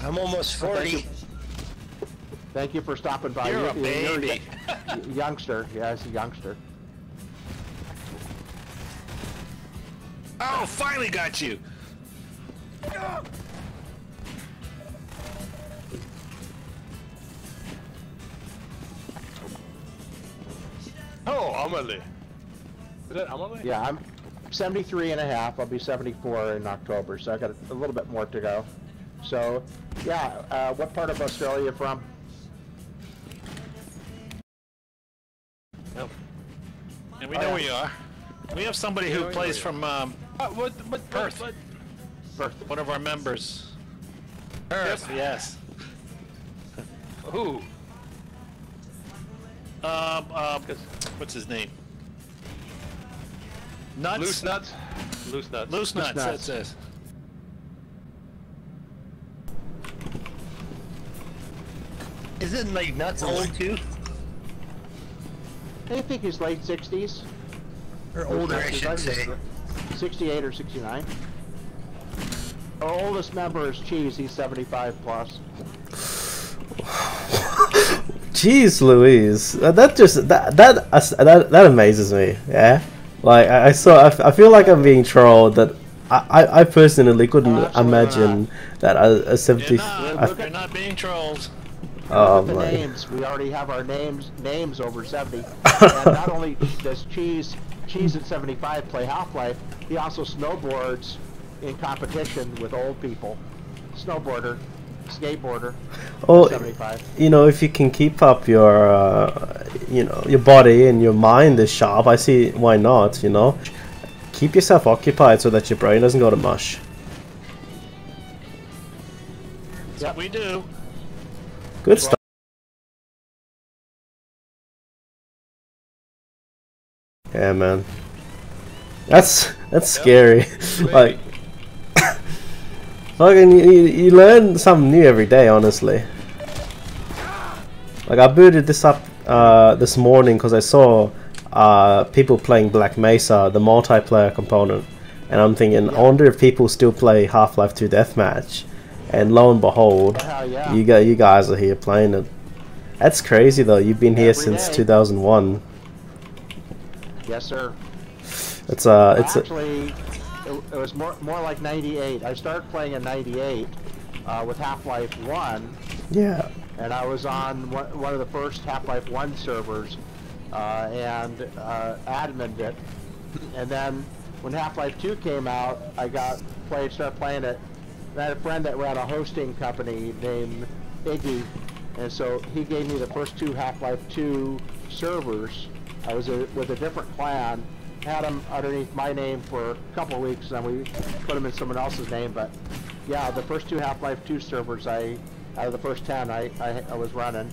I'm almost 40. Thank you for stopping by. You're a baby. You're a youngster. Yeah, it's a youngster. Oh, finally got you. Oh, Amelie. Is that Amelie? Yeah, I'm 73 and a half. I'll be 74 in October, so I got a little bit more to go. So, yeah, what part of Australia are you from? Yep. And we know where you are. We have somebody who plays from Perth. Perth. One of our members. Perth, yes. Who? What's his name? Nuts? Loose nuts? Loose nuts. Loose nuts, that's it. Isn't like nuts old too? I think he's late 60s. Or older, I should say. 68 or 69. Our oldest member is Cheese. He's 75 plus. Jeez Louise, that amazes me. Yeah, like I feel like I'm being trolled. That I personally couldn't imagine that a 70. You're not being trolled. Oh the my. names. We already have our names over 70. And not only does Cheese at 75 play Half-Life, he also snowboards in competition with old people. Snowboarder, skateboarder. Oh, 75. you know, if you can keep up your, you know, your body and your mind is sharp, I see why not. You know, keep yourself occupied so that your brain doesn't go to mush. That's what we do. Good stuff. Yeah, man. That's scary. Like, fucking, you learn something new every day, honestly. Like, I booted this up this morning because I saw people playing Black Mesa, the multiplayer component, and I'm thinking, I wonder if people still play Half-Life 2 Deathmatch. And lo and behold, yeah. you guys are here playing it. That's crazy though. You've been here since 2001. Yes, sir. It's actually, it was more like 98. I started playing in 98 with Half-Life 1. Yeah. And I was on one of the first Half-Life 1 servers and adminned it. And then when Half-Life 2 came out, I started playing it. I had a friend that ran a hosting company named Iggy, and so he gave me the first two Half-Life 2 servers. I was with a different clan, had them underneath my name for a couple of weeks, and then we put them in someone else's name. But yeah, the first two Half-Life 2 servers, out of the first 10, I was running.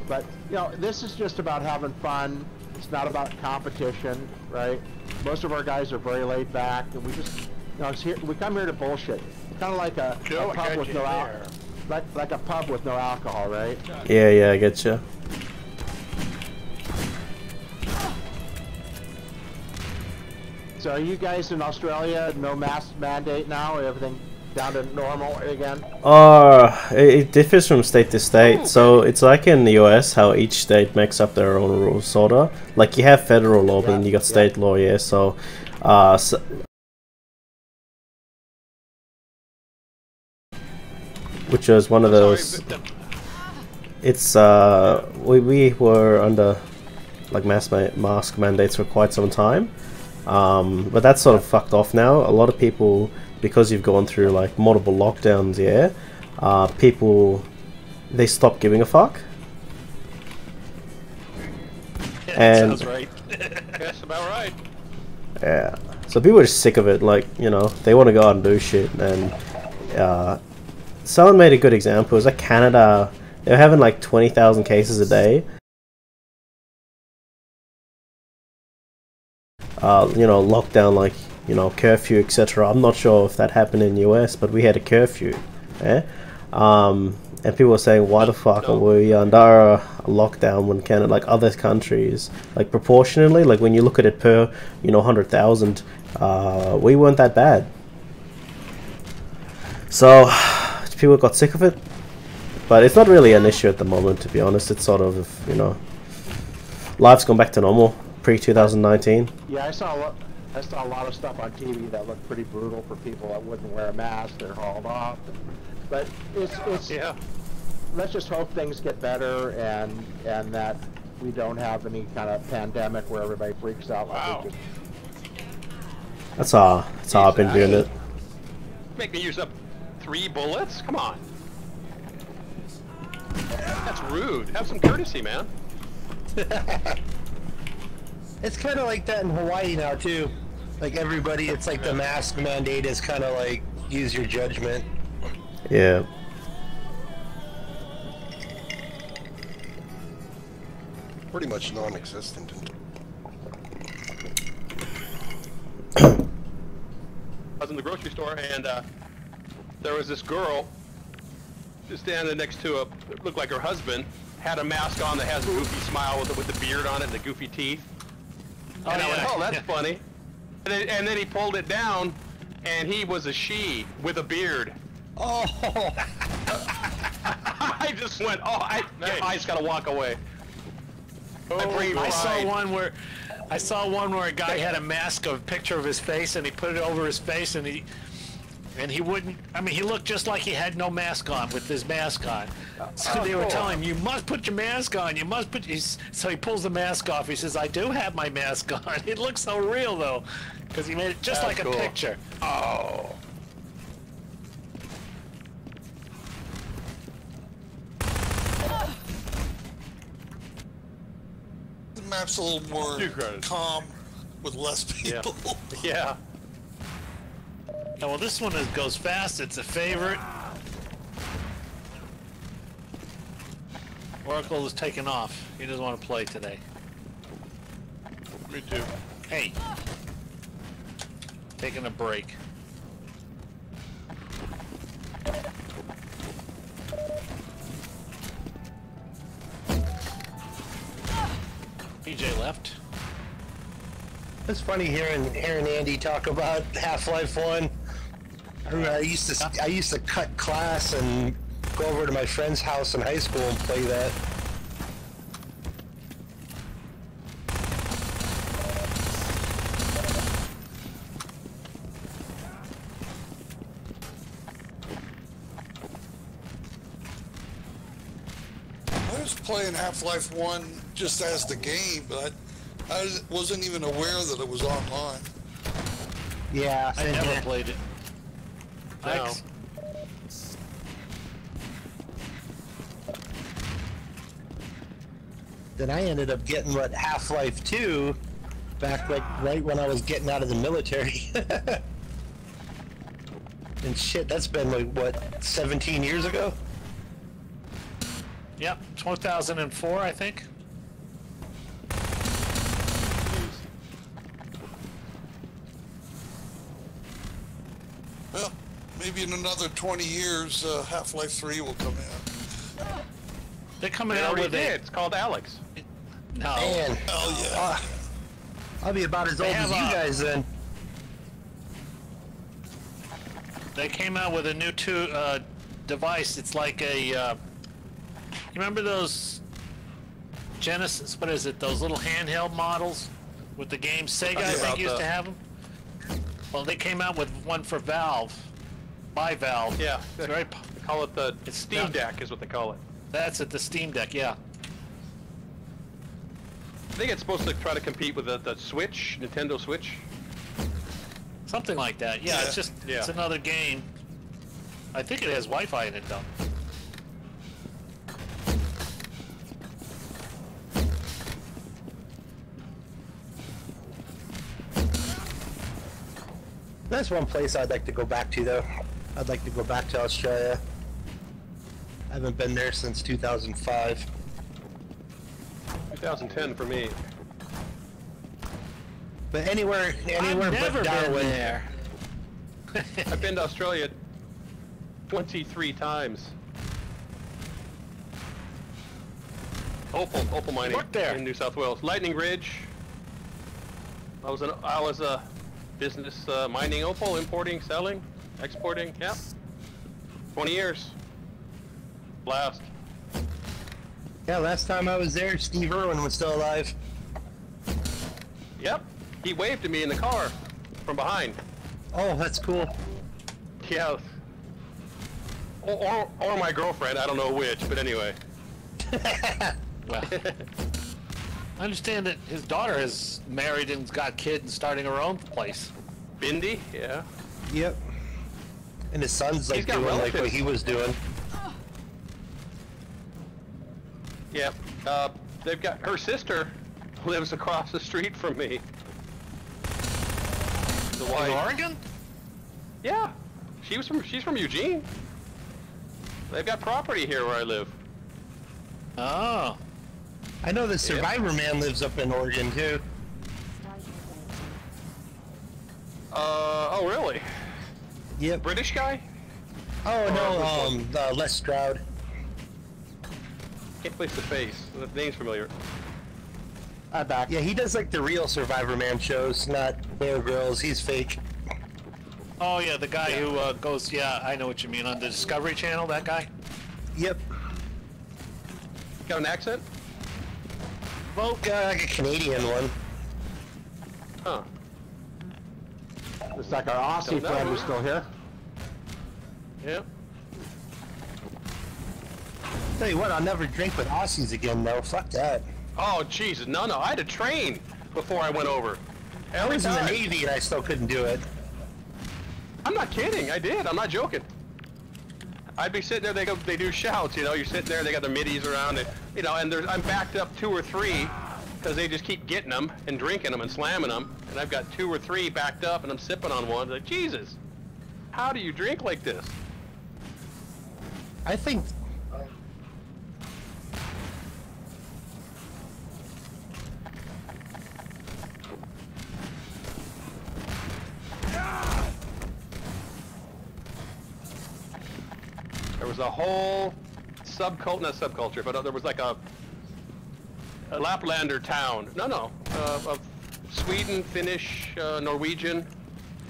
But you know, this is just about having fun. It's not about competition, right? Most of our guys are very laid back, and we just, you know, we come here to bullshit. Kind of like a pub with no alcohol, like a pub with no alcohol, right? Yeah, I get you. So are you guys in Australia? No mask mandate now? Everything down to normal again? It differs from state to state. So it's like in the US, how each state makes up their own rules, sorta. Like you have federal law, but you got state law, yeah. So, which was one of those. It's we were under like mask mandates for quite some time, but that's sort of fucked off now. A lot of people, because you've gone through like multiple lockdowns, people they stop giving a fuck. Yeah, and sounds right. That's about right. Yeah, so people are just sick of it. Like, you know, they want to go out and do shit. And someone made a good example. It was like Canada. They were having like 20,000 cases a day. You know, lockdown, like, you know, curfew, etc. I'm not sure if that happened in the US, but we had a curfew. And people were saying, why the fuck are we under a lockdown when Canada, like other countries, like proportionally, like when you look at it per, you know, 100,000, we weren't that bad. So people got sick of it. But it's not really an issue at the moment, to be honest. It's sort of, you know, life's gone back to normal pre-2019. Yeah, I saw a lot of stuff on TV that looked pretty brutal for people that wouldn't wear a mask. They're hauled off. But it's Yeah. let's just hope things get better and that we don't have any kind of pandemic where everybody freaks out. Wow. That's how I've been doing it. Make me use up 3 bullets? Come on. That's rude. Have some courtesy, man. It's kind of like that in Hawaii now too. Like everybody, it's like the mask mandate is kind of like use your judgment. Yeah. Pretty much non-existent. I was in the grocery store and there was this girl just standing next to looked like her husband, had a mask on that has a goofy smile with the beard on it and the goofy teeth. And I went, oh, that's funny. And then he pulled it down, and he was a she with a beard. Oh! I just went, oh, I just gotta walk away. I saw one where a guy had a mask of a picture of his face, and he put it over his face, and he wouldn't. I mean, he looked just like he had no mask on with his mask on. So they were telling him, "You must put your mask on. You must put." So he pulls the mask off. He says, "I do have my mask on." It looks so real though, because he made it just like a picture. Oh. The map's a little more calm with less people. Yeah. Oh, well, this one goes fast. It's a favorite. Oracle is taking off. He doesn't want to play today. Me too. Hey. Taking a break. PJ left. It's funny hearing Andy talk about Half-Life 1. I used to cut class and go over to my friend's house in high school and play that. I was playing Half-Life 1 just as the game, but I wasn't even aware that it was online. Yeah, I never played it. No. Then I ended up getting Half-Life 2 back right when I was getting out of the military. And shit, that's been like what, 17 years ago? Yep, 2004, I think. Well, maybe in another 20 years, Half-Life 3 will come out. They're coming They out already with did. it. It's called Alex. No. Man, Oh yeah. I'll be about as old as you guys then. They came out with a new device. It's like a. You remember those Genesis? What is it? Those little handheld models with the game Sega. I think used to have them. Well, they came out with one for Valve, by Valve. Yeah. It's very. They call it the Steam Deck is what they call it. That's it. The Steam Deck. Yeah. I think it's supposed to try to compete with the Switch, Nintendo Switch. Something like that. Yeah. Yeah. It's just. Yeah. It's another game. I think it has Wi-Fi in it though. That's one place I'd like to go back to, though. I'd like to go back to Australia. I haven't been there since 2005. 2010 for me. But anywhere I've never but been Darwin. there. I've been to Australia 23 times. Opal mining Worked there. in New South Wales. Lightning Ridge. I was a business mining opal, importing, selling, exporting. Yeah. 20 years. Last. Yeah, last time I was there, Steve Irwin was still alive. Yep. He waved to me in the car from behind. Oh, that's cool. Yeah. Or my girlfriend, I don't know which, but anyway. Well, I understand that his daughter is married and got kids and starting her own place. Bindi? Yeah. Yep. And his son's like doing like what he was doing. Yep. They've got her sister lives across the street from me. The In wife. Oregon? Yeah. She's from Eugene. They've got property here where I live. Oh. I know the Survivor Man lives up in Oregon too. Oh really? Yep. British guy? Oh no, Les Stroud. Can't place the face. The name's familiar. I'm back. Yeah, he does like the real Survivor Man shows, not Bear Grylls. He's fake. Oh yeah, the guy who goes, yeah, I know what you mean, on the Discovery Channel, that guy? Yep. Got an accent? Well, like a Canadian one. Huh. Looks like our Aussie Don't know. friend is still here. Yeah. Tell you what, I'll never drink with Aussies again, though. Fuck that. Oh Jesus, no. I had to train before I went over. I was in the Navy and I still couldn't do it. I'm not kidding. I did. I'm not joking. I'd be sitting there. They do shouts. You know, you're sitting there. They got their middies around. And, you know, and I'm backed up 2 or 3 because they just keep getting them and drinking them and slamming them. And I've got 2 or 3 backed up and I'm sipping on one. Like, Jesus, how do you drink like this? I think... There was a whole not subculture, but there was like a Laplander town. No, of Sweden, Finnish, Norwegian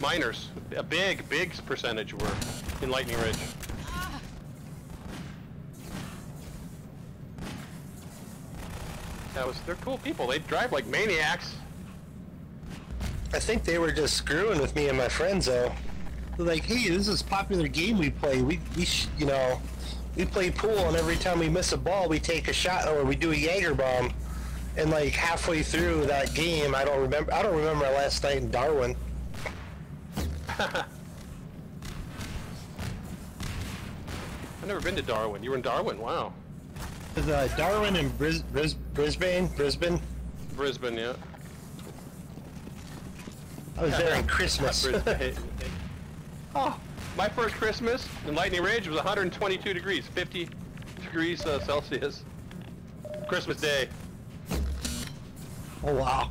miners. A big percentage were in Lightning Ridge. They're cool people. They drive like maniacs. I think they were just screwing with me and my friends, though. They're like, hey, this is a popular game we play. We play pool, and every time we miss a ball, we take a shot or we do a Jaeger bomb. And like halfway through that game, I don't remember our last night in Darwin. I've never been to Darwin. You were in Darwin? Wow. Darwin and Brisbane. Brisbane, yeah. I was there on Christmas. Oh, my first Christmas in Lightning Ridge was 122 degrees, 50 degrees Celsius. Christmas Day. Oh wow.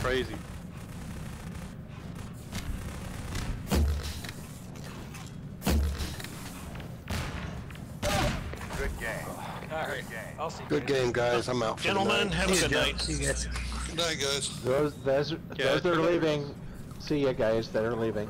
Crazy. Good game. All right. I'll see Good game, guys. I'm out for the Gentlemen, night. have a good night. See you guys. Good night, guys. Those that are leaving. See ya, guys that are leaving.